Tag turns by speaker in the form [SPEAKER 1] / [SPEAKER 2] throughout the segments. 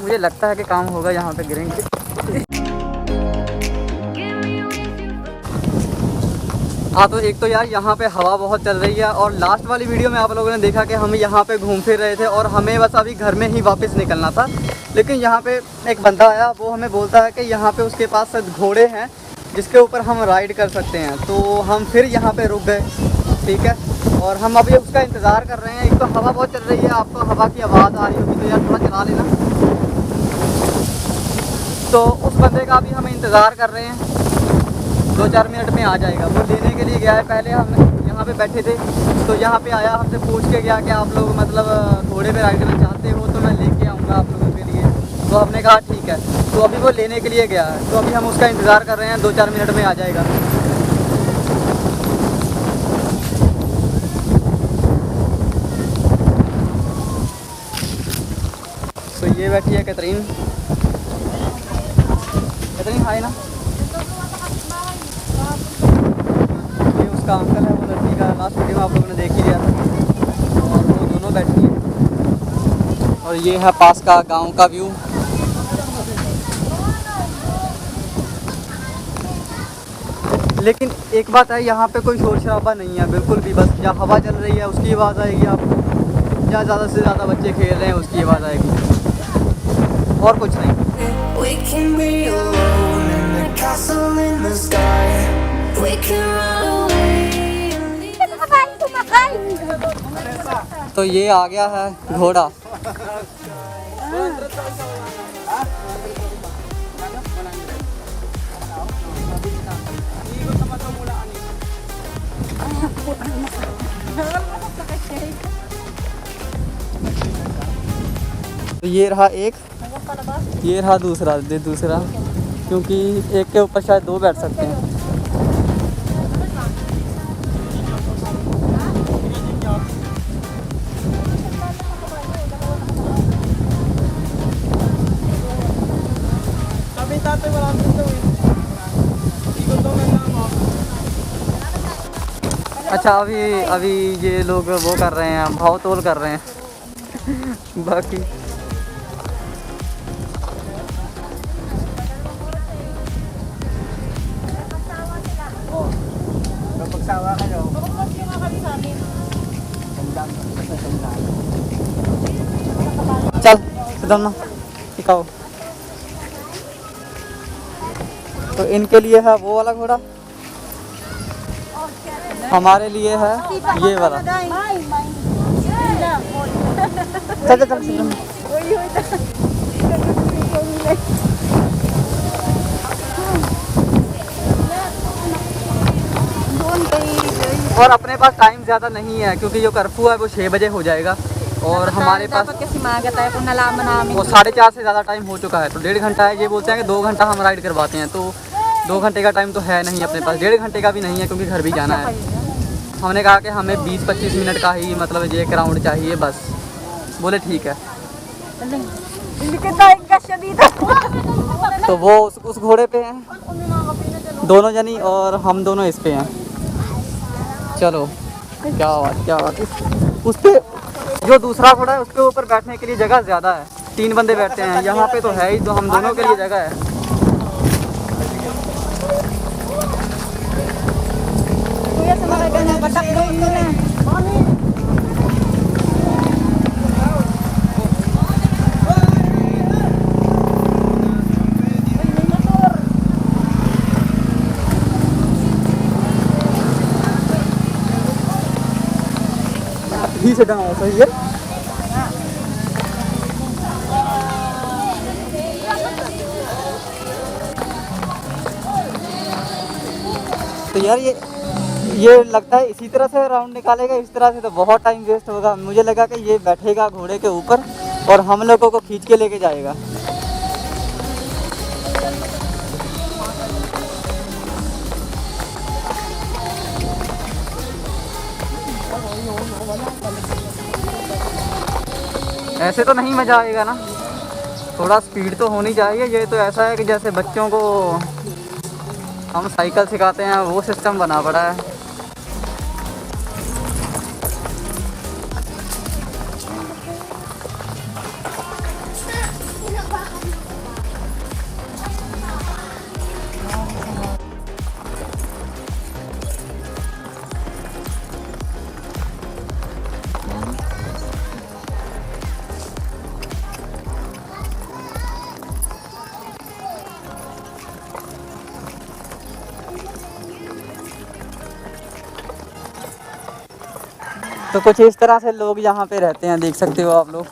[SPEAKER 1] मुझे लगता है कि काम होगा, यहाँ पे गिरेंगे। हाँ तो एक तो यार यहाँ पे हवा बहुत चल रही है, और लास्ट वाली वीडियो में आप लोगों ने देखा कि हम यहाँ पे घूम फिर रहे थे और हमें बस अभी घर में ही वापस निकलना था। लेकिन यहाँ पे एक बंदा आया, वो हमें बोलता है कि यहाँ पे उसके पास घोड़े हैं जिसके ऊपर हम राइड कर सकते हैं। तो हम फिर यहाँ पे रुक गए, ठीक है, और हम अभी उसका इंतज़ार कर रहे हैं। एक तो हवा बहुत चल रही है, आपको हवा की आवाज़ आ रही होगी तो यार थोड़ा चला लेना। तो उस बंदे का भी हम इंतज़ार कर रहे हैं, 2-4 मिनट में आ जाएगा। वो लेने के लिए गया है, पहले हम यहाँ पे बैठे थे तो यहाँ पे आया, हमसे पूछ के गया कि आप लोग मतलब घोड़े पे राइड करना चाहते हो तो मैं लेके आऊँगा आप लोगों के लिए। तो हमने कहा ठीक है। तो अभी वो लेने के लिए गया है, तो अभी हम उसका इंतज़ार कर रहे हैं, 2-4 मिनट में आ जाएगा। तो ये बैठी है कैथरीन। कैथरीन हाय ना। उसका अंकल है, वो लड़की का लास्ट वीडियो में आप लोगों ने देख ही लिया था, और वो दोनों बैठी हैं। और ये है पास का गांव का व्यू। लेकिन एक बात है, यहाँ पे कोई शोर शराबा नहीं है बिल्कुल भी। बस जहाँ हवा चल रही है उसकी आवाज़ आएगी आपको, जहाँ ज़्यादा से ज़्यादा बच्चे खेल रहे हैं उसकी आवाज़ आएगी, और कुछ नहीं। तो ये आ गया है घोड़ा। तो ये रहा एक, ये रहा दूसरा, क्योंकि एक के ऊपर शायद 2 बैठ सकते हैं। अच्छा अभी ये लोग वो कर रहे हैं, भाव तोल कर रहे हैं। बाकी चल सिद्धम ना दिखाओ। तो इनके लिए है वो वाला घोड़ा, हमारे लिए है ये वाला। चल चल चल। और अपने पास टाइम ज़्यादा नहीं है क्योंकि जो कर्फ्यू है वो 6 बजे हो जाएगा, और हमारे पास वो 4:30 से ज़्यादा टाइम हो चुका है। तो 1.5 घंटा है, ये बोलते हैं कि 2 घंटा हम राइड करवाते हैं, तो 2 घंटे का टाइम तो है नहीं अपने पास, 1.5 घंटे का भी नहीं है क्योंकि घर भी जाना है। हमने कहा कि हमें 20-25 मिनट का ही मतलब ये राउंड चाहिए बस। बोले ठीक है। तो वो उस घोड़े पे हैं दोनों जनी, और हम दोनों इस पे हैं। चलो क्या बात। उस पे जो दूसरा घोड़ा है उसके ऊपर बैठने के लिए जगह ज़्यादा है, 3 बंदे बैठते हैं। यहाँ पे तो है ही, तो हम दोनों के लिए जगह है। ही से डाला सही है। तो यार ये लगता है इसी तरह से राउंड निकालेगा, इस तरह से तो बहुत टाइम वेस्ट होगा। मुझे लगा कि ये बैठेगा घोड़े के ऊपर और हम लोगों को खींच के लेके जाएगा। ऐसे तो नहीं मज़ा आएगा ना, थोड़ा स्पीड तो होनी चाहिए। ये तो ऐसा है कि जैसे बच्चों को हम साइकिल सिखाते हैं वो सिस्टम बना पड़ा है। तो कुछ इस तरह से लोग यहाँ पे रहते हैं, देख सकते हो आप लोग।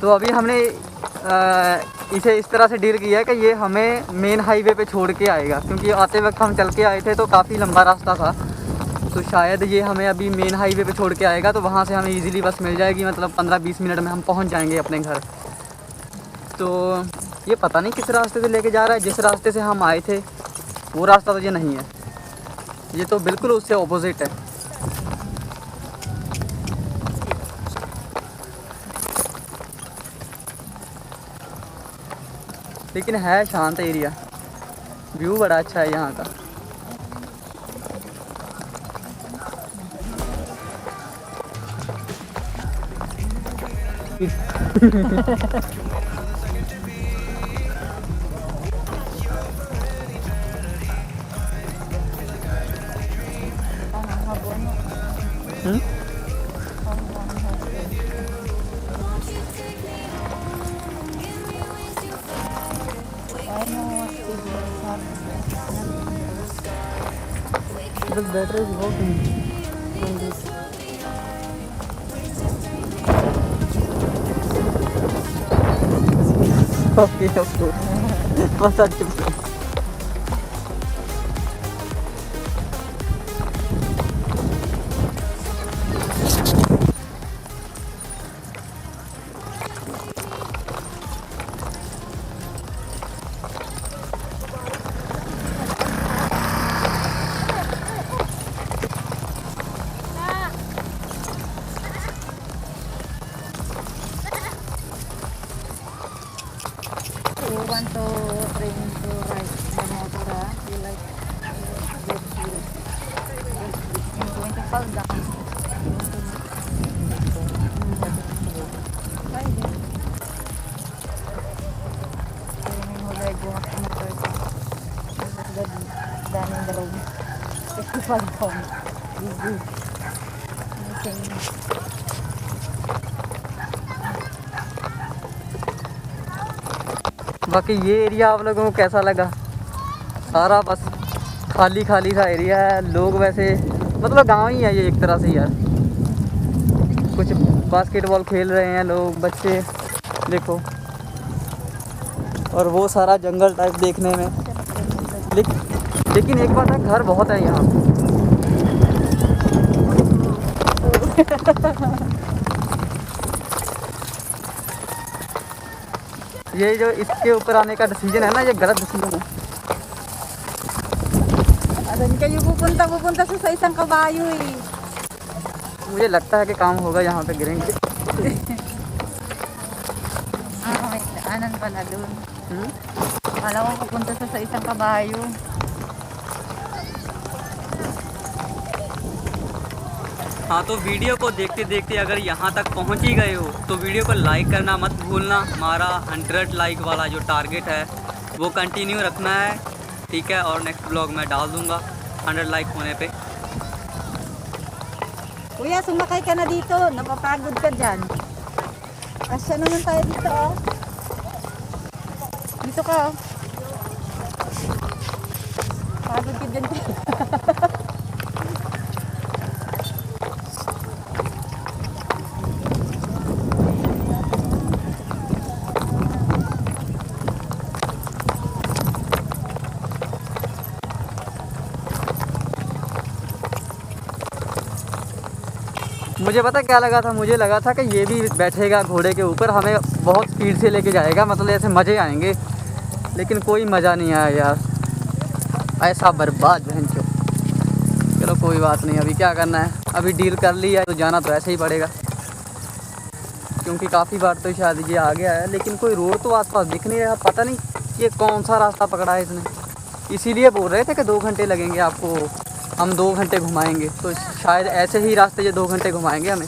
[SPEAKER 1] तो अभी हमने इसे इस तरह से डील किया है कि ये हमें मेन हाईवे पे छोड़ के आएगा, क्योंकि आते वक्त हम चल के आए थे तो काफ़ी लंबा रास्ता था। तो शायद ये हमें अभी मेन हाईवे पे छोड़ के आएगा, तो वहाँ से हमें इजीली बस मिल जाएगी, मतलब 15-20 मिनट में हम पहुँच जाएंगे अपने घर। तो ये पता नहीं किस रास्ते से लेके जा रहा है। जिस रास्ते से हम आए थे वो रास्ता तो ये नहीं है, ये तो बिल्कुल उससे ऑपोजिट है। लेकिन है शांत एरिया, व्यू बड़ा अच्छा है यहाँ का। The battery is working from this. Okay, of course. What's that difference?
[SPEAKER 2] You want to train to ride the motor, you like get you're going to fall down. Ride it. Training mo dahil bumak sa motor ka. Dami the road. Kasi fall down. Easy.
[SPEAKER 1] बाकी ये area आप लोगों को कैसा लगा? सारा बस खाली खाली सा एरिया है। लोग वैसे मतलब गांव ही है ये एक तरह से यार। कुछ बास्केटबॉल खेल रहे हैं लोग, बच्चे देखो, और वो सारा जंगल टाइप देखने में। लेकिन एक बात है, घर बहुत है यहाँ। ये जो इसके ऊपर आने का डिसीजन है ना, ये गलत डिसीजन है।
[SPEAKER 2] Adan kayo pupunta sa isang kabayo eh.
[SPEAKER 1] मुझे लगता है कि काम होगा यहाँ पे, गिरेंगे।
[SPEAKER 2] May daanan pala dun. Alam ko pupunta sa isang kabayo.
[SPEAKER 1] हाँ, तो वीडियो को देखते देखते अगर यहाँ तक पहुँच ही गए हो तो वीडियो को लाइक करना मत भूलना। हमारा 100 लाइक वाला जो टारगेट है वो कंटिन्यू रखना है, ठीक है। और नेक्स्ट ब्लॉग मैं डाल दूँगा 100 लाइक होने पे।
[SPEAKER 2] Kuya, sumakay ka na dito. Napapagod ka dyan. Asya naman tayo dito, oh. Dito ka, oh. Pagod ka dyan.
[SPEAKER 1] मुझे पता क्या लगा था, मुझे लगा था कि ये भी बैठेगा घोड़े के ऊपर, हमें बहुत स्पीड से लेके जाएगा, मतलब ऐसे मज़े आएंगे। लेकिन कोई मज़ा नहीं आया यार, ऐसा बर्बाद बहन चो। चलो कोई बात नहीं, अभी क्या करना है, अभी डील कर ली है तो जाना तो ऐसे ही पड़ेगा। क्योंकि काफ़ी बार तो शायद ये आ गया है, लेकिन कोई रोड तो आसपास दिख नहीं रहा। पता नहीं ये कौन सा रास्ता पकड़ा है इसने। इसीलिए बोल रहे थे कि 2 घंटे लगेंगे आपको, हम 2 घंटे घुमाएंगे। तो शायद ऐसे ही रास्ते ये 2 घंटे घुमाएंगे हमें।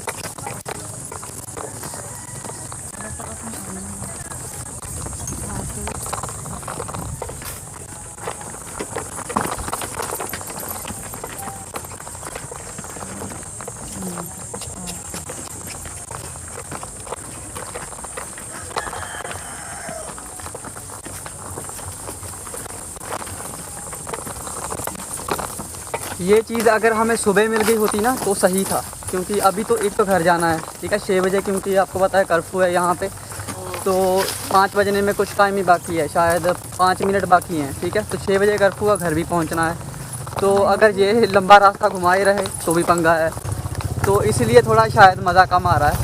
[SPEAKER 1] ये चीज़ अगर हमें सुबह मिल गई होती ना तो सही था, क्योंकि अभी तो एक तो घर जाना है, ठीक है, 6 बजे, क्योंकि आपको पता है कर्फ्यू है यहाँ पे, तो 5 बजने में कुछ टाइम ही बाकी है, शायद 5 मिनट बाकी हैं, ठीक है, तो 6 बजे कर्फ्यू है, घर भी पहुँचना है। तो अगर ये लंबा रास्ता घुमाए रहे तो भी पंगा है, तो इसलिए थोड़ा शायद मज़ा कम आ रहा है,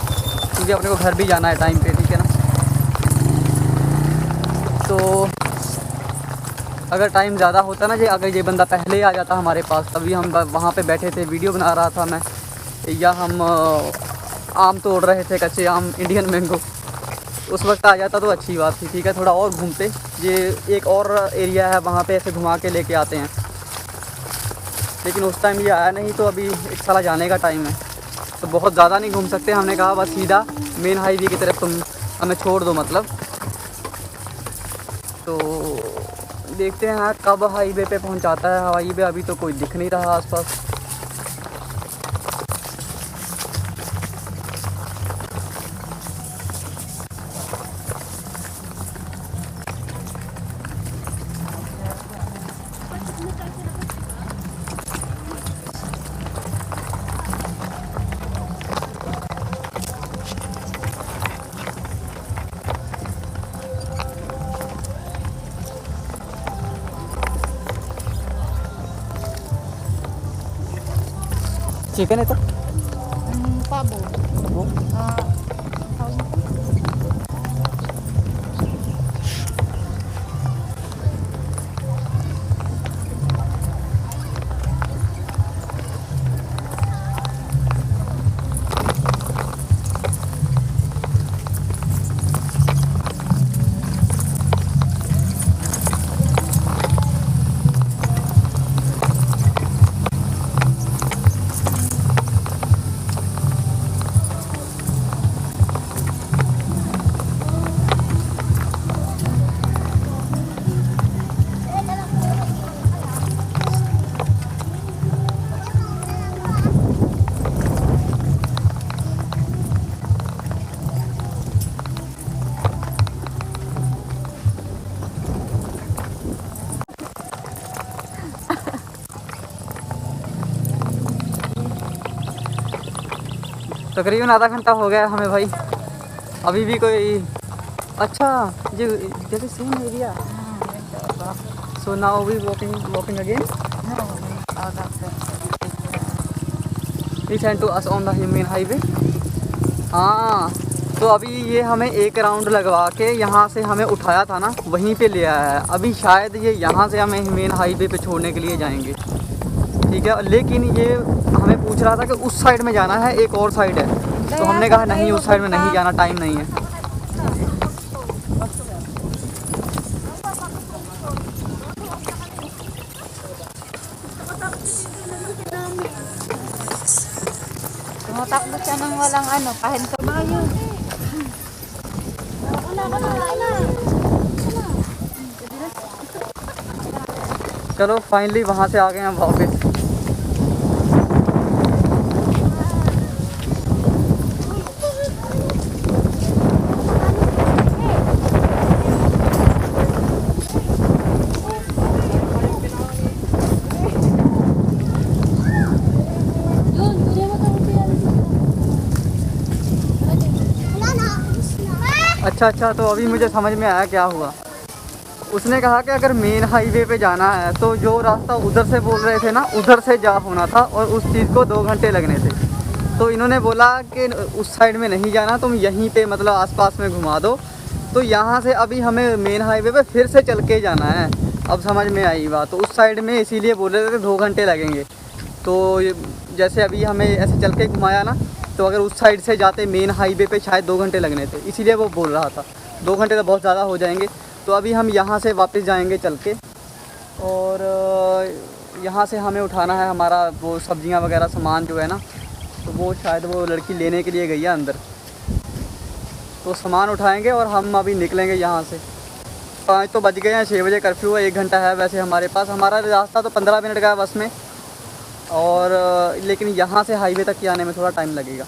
[SPEAKER 1] क्योंकि अपने को घर भी जाना है टाइम पे, ठीक है ना। तो अगर टाइम ज़्यादा होता ना, अगर ये बंदा पहले ही आ जाता हमारे पास, तभी हम वहाँ पे बैठे थे, वीडियो बना रहा था मैं, या हम आम तोड़ रहे थे, कच्चे आम, इंडियन मैंगो, उस वक्त आ जाता तो अच्छी बात थी, ठीक है, थोड़ा और घूमते। ये एक और एरिया है, वहाँ पे ऐसे घुमा के लेके आते हैं, लेकिन उस टाइम ये आया नहीं, तो अभी एक साला जाने का टाइम है, तो बहुत ज़्यादा नहीं घूम सकते। हमने कहा बस सीधा मेन हाईवे की तरफ तुम हमें छोड़ दो, मतलब। तो देखते हैं कब हाईवे पे पहुंचाता है। हाईवे अभी तो कोई दिख नहीं रहा आसपास। चिकन है तो
[SPEAKER 2] Pabo.
[SPEAKER 1] तकरीबन आधा घंटा हो गया हमें भाई, अभी भी कोई। अच्छा जी, जैसे same area. So now we walking again to us on the main highway. हाँ, तो अभी ये हमें एक राउंड लगवा के यहाँ से हमें उठाया था ना, वहीं पे ले आया है। अभी शायद ये यहाँ से हमें मेन हाईवे पे छोड़ने के लिए जाएंगे, ठीक है, लेकिन ये हमें पूछ रहा था कि उस साइड में जाना है, एक और साइड है, तो हमने कहा नहीं, उस साइड में नहीं जाना, टाइम नहीं है।
[SPEAKER 2] Tumatakbo siya ng walang ano, pahinto ba yun?
[SPEAKER 1] चलो फाइनली वहाँ से आ गए हैं वापस। अच्छा, तो अभी मुझे समझ में आया क्या हुआ। उसने कहा कि अगर मेन हाईवे पे जाना है तो जो रास्ता उधर से बोल रहे थे ना, उधर से जा होना था, और उस चीज़ को 2 घंटे लगने थे। तो इन्होंने बोला कि उस साइड में नहीं जाना, तुम यहीं पे मतलब आसपास में घुमा दो। तो यहाँ से अभी हमें मेन हाईवे पे फिर से चल के जाना है। अब समझ में आई बात। तो उस साइड में इसीलिए बोल रहे थे 2 घंटे लगेंगे। तो जैसे अभी हमें ऐसे चल के घुमाया ना, तो अगर उस साइड से जाते मेन हाईवे पे शायद 2 घंटे लगने थे, इसीलिए वो बोल रहा था 2 घंटे तो बहुत ज़्यादा हो जाएंगे। तो अभी हम यहाँ से वापस जाएंगे चल के, और यहाँ से हमें उठाना है हमारा वो सब्जियाँ वगैरह सामान जो है ना, तो वो शायद वो लड़की लेने के लिए गई है अंदर। तो सामान उठाएंगे और हम अभी निकलेंगे यहाँ से। 5 तो बज गए हैं, 6 बजे कर्फ्यू है, 1 घंटा है वैसे हमारे पास। हमारा रास्ता तो 15 मिनट का है बस में। और लेकिन यहाँ से हाईवे तक के आने में थोड़ा टाइम लगेगा।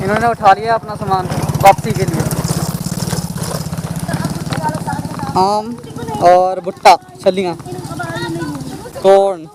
[SPEAKER 1] इन्होंने उठा लिया अपना सामान वापसी के लिए। आम और भुट्टा, छलियाँ, कॉर्न।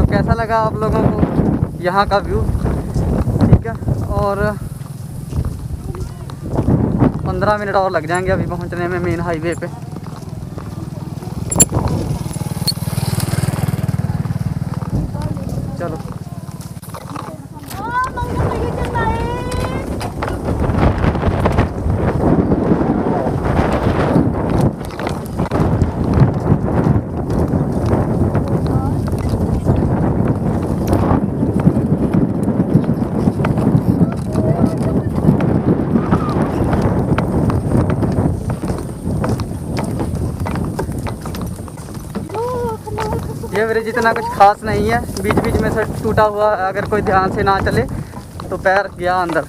[SPEAKER 1] कैसा लगा आप लोगों को यहाँ का व्यू? ठीक है, और 15 मिनट और लग जाएंगे अभी पहुँचने में मेन हाईवे पे। चलो ये ब्रिज इतना कुछ खास नहीं है, बीच बीच में से टूटा हुआ, अगर कोई ध्यान से ना चले तो पैर गया अंदर।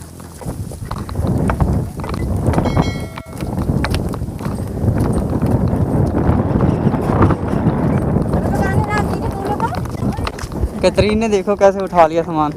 [SPEAKER 1] कैथरीन ने देखो कैसे उठा लिया सामान।